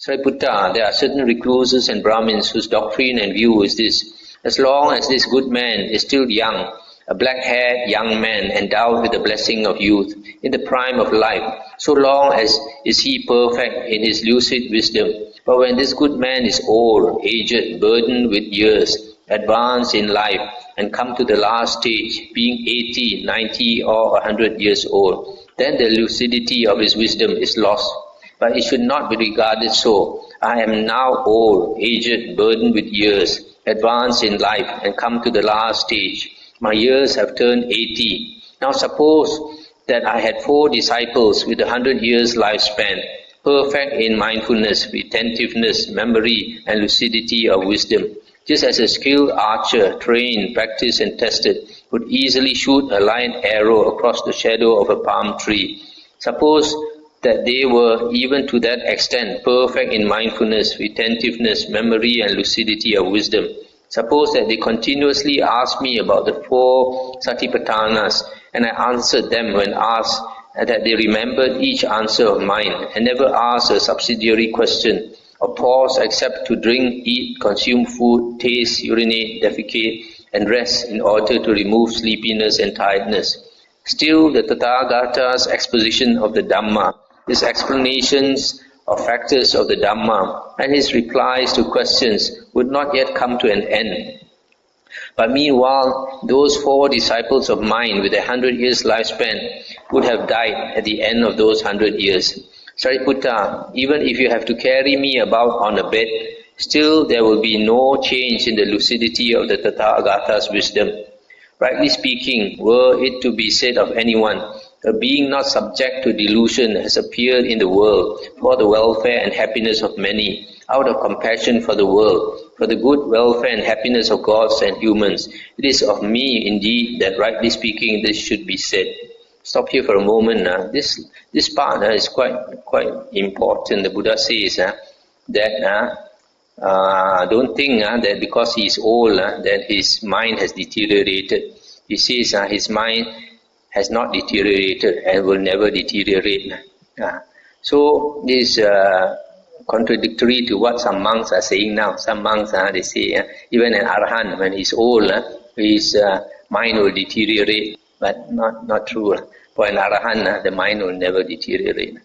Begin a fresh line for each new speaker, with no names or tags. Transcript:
Sariputta, there are certain recluses and Brahmins whose doctrine and view is this: as long as this good man is still young, a black-haired young man endowed with the blessing of youth, in the prime of life, so long as is he perfect in his lucid wisdom. But when this good man is old, aged, burdened with years, advanced in life, and come to the last stage, being 80, 90 or 100 years old, then the lucidity of his wisdom is lost. But it should not be regarded so. I am now old, aged, burdened with years, advanced in life, and come to the last stage. My years have turned 80. Now suppose that I had 4 disciples with 100 years lifespan, perfect in mindfulness, retentiveness, memory, and lucidity of wisdom. Just as a skilled archer, trained, practiced, and tested, could easily shoot a light arrow across the shadow of a palm tree. Suppose that they were, even to that extent, perfect in mindfulness, retentiveness, memory, and lucidity of wisdom. Suppose that they continuously asked me about the 4 Satipatthanas, and I answered them when asked, and that they remembered each answer of mine, and never asked a subsidiary question, or pause except to drink, eat, consume food, taste, urinate, defecate, and rest in order to remove sleepiness and tiredness. Still, the Tathagata's exposition of the Dhamma, his explanations of factors of the Dhamma, and his replies to questions would not yet come to an end. But meanwhile, those 4 disciples of mine with 100 years lifespan would have died at the end of those 100 years. Sariputta, even if you have to carry me about on a bed, still there will be no change in the lucidity of the Tathagata's wisdom. Rightly speaking, were it to be said of anyone, a being not subject to delusion has appeared in the world for the welfare and happiness of many, out of compassion for the world, for the good welfare and happiness of gods and humans. It is of me, indeed, that rightly speaking this should be said. Stop here for a moment. This part is quite important. The Buddha says that don't think that because he is old that his mind has deteriorated. He says his mind has not deteriorated and will never deteriorate. So this is contradictory to what some monks are saying now. Some monks they say even an Arahant, when he's old, his mind will deteriorate, but not true. For an Arahant, the mind will never deteriorate.